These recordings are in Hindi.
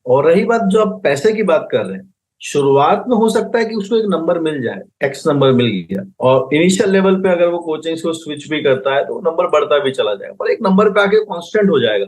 और रही बात जो आप पैसे की बात कर रहे हैं, शुरुआत में हो सकता है कि उसको एक नंबर मिल जाए, एक्स नंबर मिल गया, और इनिशियल लेवल पे अगर वो कोचिंग को स्विच भी करता है तो वो नंबर बढ़ता भी चला जाएगा, पर एक नंबर पे आके कांस्टेंट हो जाएगा।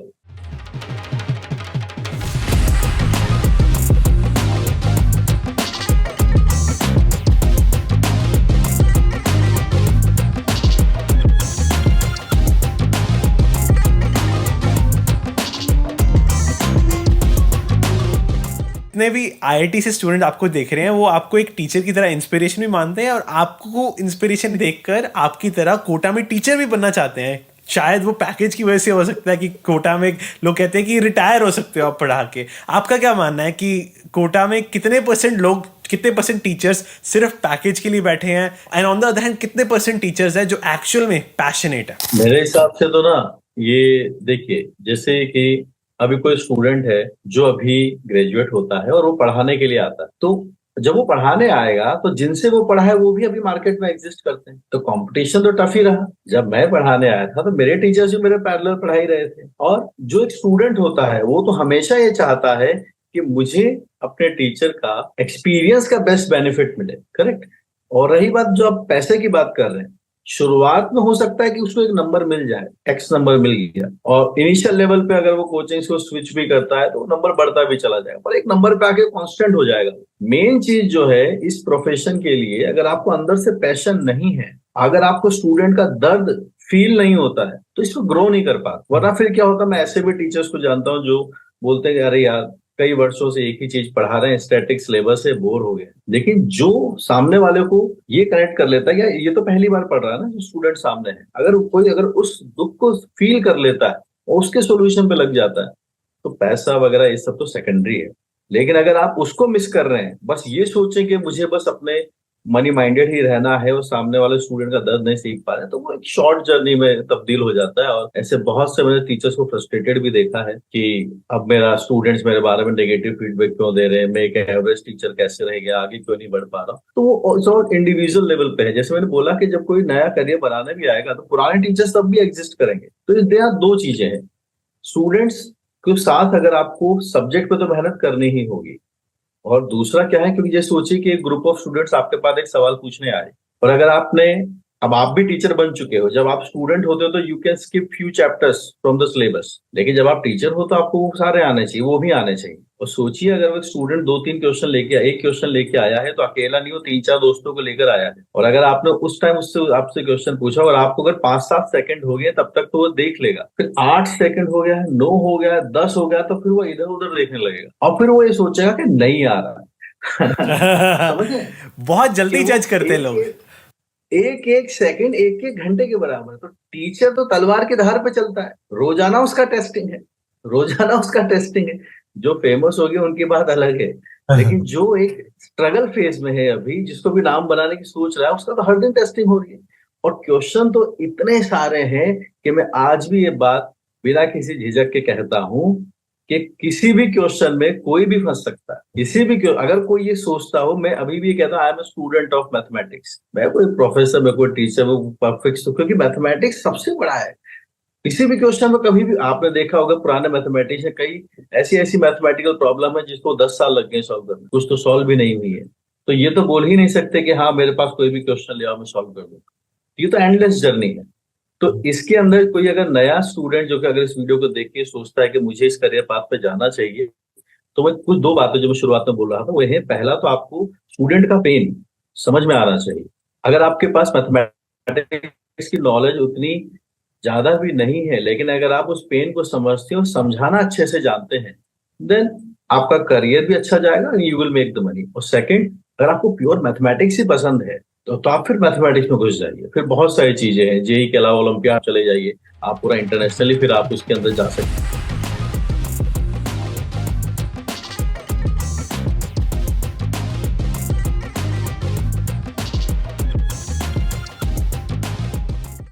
जितने भी आईआईटी से स्टूडेंट आपको देख रहे हैं वो आपको एक टीचर की तरह इंस्पिरेशन भी मानते हैं और आपको इंस्पिरेशन देखकर आपकी तरह कोटा में टीचर भी बनना चाहते हैं। शायद वो पैकेज की वजह से हो सकता है कि कोटा में लोग कहते हैं कि रिटायर हो सकते हो आप पढ़ा के। आपका क्या मानना है कि कोटा में कितने परसेंट लोग, कितने परसेंट टीचर्स सिर्फ पैकेज के लिए बैठे हैं, and on the other hand कितने परसेंट टीचर्स हैं जो एक्चुअल में पैशनेट है? मेरे हिसाब से तो ना, ये देखिए, जैसे कि अभी कोई स्टूडेंट है जो अभी ग्रेजुएट होता है और वो पढ़ाने के लिए आता है, तो जब वो पढ़ाने आएगा तो जिनसे वो पढ़ा है वो भी अभी मार्केट में एग्जिस्ट करते हैं, तो कंपटीशन तो टफ ही रहा। जब मैं पढ़ाने आया था तो मेरे टीचर्स भी मेरे पैरेलल पढ़ा ही रहे थे, और जो एक स्टूडेंट होता है वो तो हमेशा ये चाहता है कि मुझे अपने टीचर का एक्सपीरियंस का बेस्ट बेनिफिट मिले, करेक्ट। और रही बात जो आप पैसे की बात कर रहे हैं, शुरुआत में हो सकता है कि उसको एक नंबर मिल जाए, एक्स नंबर मिल गया, और इनिशियल लेवल पे अगर वो कोचिंग को स्विच भी करता है तो वो नंबर बढ़ता भी चला जाएगा, पर एक नंबर पे आके कांस्टेंट हो जाएगा। मेन चीज जो है इस प्रोफेशन के लिए, अगर आपको अंदर से पैशन नहीं है, अगर आपको स्टूडेंट का दर्द फील नहीं होता है, तो इसको ग्रो नहीं कर पाता। वरना फिर क्या होता है, मैं ऐसे भी टीचर्स को जानता हूँ जो बोलते हैं कि अरे यार, कई वर्षों से एक ही चीज पढ़ा रहे हैं, स्टैटिक सिलेबस से बोर हो गए। लेकिन जो सामने वाले को ये कनेक्ट कर लेता है, या ये तो पहली बार पढ़ रहा है ना जो स्टूडेंट सामने है, अगर उस दुख को फील कर लेता है और उसके सोल्यूशन पे लग जाता है, तो पैसा वगैरह ये सब तो सेकेंडरी है। लेकिन अगर आप उसको मिस कर रहे हैं, बस ये सोचें कि मुझे बस अपने मनी माइंडेड ही रहना है और सामने वाले स्टूडेंट का दर्द नहीं सीख पा रहे, तो वो एक शॉर्ट जर्नी में तब्दील हो जाता है। और ऐसे बहुत से मैंने टीचर्स को फ्रस्ट्रेटेड भी देखा है कि अब मेरा स्टूडेंट्स मेरे बारे में नेगेटिव फीडबैक क्यों दे रहे हैं, मैं एक एवरेज टीचर कैसे रह गया, आगे क्यों नहीं बढ़ पा रहा। तो वो इंडिविजुअल लेवल पे है। जैसे मैंने बोला कि जब कोई नया करियर बनाने भी आएगा तो पुराने टीचर्स तब भी एग्जिस्ट करेंगे। तो दे आर दो चीजें हैं, स्टूडेंट्स के साथ अगर आपको सब्जेक्ट पे तो मेहनत करनी ही होगी, और दूसरा क्या है, क्योंकि जैसे सोचिए कि एक ग्रुप ऑफ स्टूडेंट्स आपके पास एक सवाल पूछने आए, और अगर आपने, अब आप भी टीचर बन चुके हो, जब आप स्टूडेंट होते हो तो you can skip few chapters from the syllabus, लेकिन जब आप टीचर हो तो आपको वो सारे आने चाहिए, वो भी आने चाहिए। और सोचिए अगर वो स्टूडेंट दो तीन क्वेश्चन लेके, एक क्वेश्चन लेके आया है तो अकेला नहीं, वो तीन चार दोस्तों को लेकर आया है, और अगर आपने उस टाइम उससे आपसे क्वेश्चन पूछा और आपको अगर 5-7 सेकंड हो गए तब तक तो वो देख लेगा, फिर 8 सेकंड हो गया है, 9 हो गया है, 10 हो गया, तो फिर वो इधर उधर देखने लगेगा और फिर वो ये सोचेगा कि नहीं आ रहा है। समझे बहुत कि जल्दी वो जज करते हैं एक लोग। एक एक सेकंड एक एक घंटे के बराबर है। तो टीचर तो तलवार की धार पे चलता है, रोजाना उसका टेस्टिंग है, रोजाना उसका टेस्टिंग है। जो फेमस हो गया उनकी बात अलग है, लेकिन जो एक स्ट्रगल फेज में है अभी, जिसको भी नाम बनाने की सोच रहा है, उसका तो हर दिन टेस्टिंग हो रही है। और क्वेश्चन तो इतने सारे हैं कि मैं आज भी ये बात बिना किसी झिझक के कहता हूं कि किसी भी क्वेश्चन में कोई भी फंस सकता है। किसी भी अगर कोई ये सोचता हो, मैं अभी भी ये कहता हूँ, I am a student of mathematics, मैं कोई प्रोफेसर, मैं कोई टीचर, वो परफेक्ट, क्योंकि मैथमेटिक्स सबसे बड़ा है। किसी भी क्वेश्चन में कभी भी आपने देखा होगा, पुराने मैथमेटिशियन, कई ऐसी ऐसी मैथमेटिकल प्रॉब्लम है जिसको 10 साल लग गए सॉल्व करने, कुछ तो सॉल्व भी नहीं हुई है। तो ये तो बोल ही नहीं सकते कि हाँ मेरे पास कोई भी क्वेश्चन ले आओ मैं सॉल्व कर दूंगा। ये तो एंडलेस जर्नी है। तो इसके अंदर कोई अगर नया स्टूडेंट जो कि अगर इस वीडियो को देख के सोचता है कि मुझे इस करियर पाथ पे जाना चाहिए, तो मैं कुछ दो बातें जो मैं शुरुआत में बोल रहा था वो है, पहला तो आपको स्टूडेंट का पेन समझ में आना चाहिए। अगर आपके पास मैथमेटिक्स की नॉलेज उतनी ज्यादा भी नहीं है, लेकिन अगर आप उस पेन को समझते हो, समझाना अच्छे से जानते हैं, देन आपका करियर भी अच्छा जाएगा, you will make the money. और सेकंड, अगर आपको प्योर मैथमेटिक्स ही पसंद है तो आप फिर मैथमेटिक्स में घुस जाइए। फिर बहुत सारी चीजें हैं, जेई के अलावा ओलंपियाड चले जाइए, आप पूरा इंटरनेशनली फिर आप उसके अंदर जा सकते हैं।